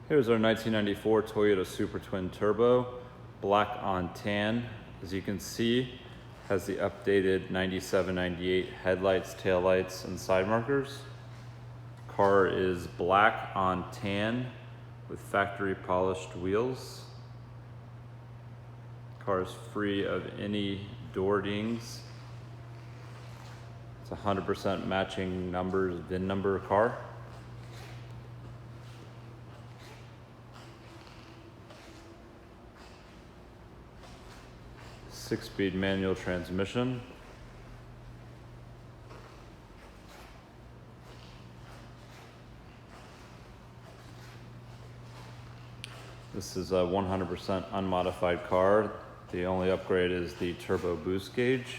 Here's our 1994 Toyota Supra Twin Turbo, black on tan. As you can see, has the updated 97-98 headlights, taillights, and side markers. Car is black on tan with factory polished wheels. Car is free of any door dings. It's 100% matching numbers, VIN number car. Six-speed manual transmission. This is a 100% unmodified car. The only upgrade is the turbo boost gauge.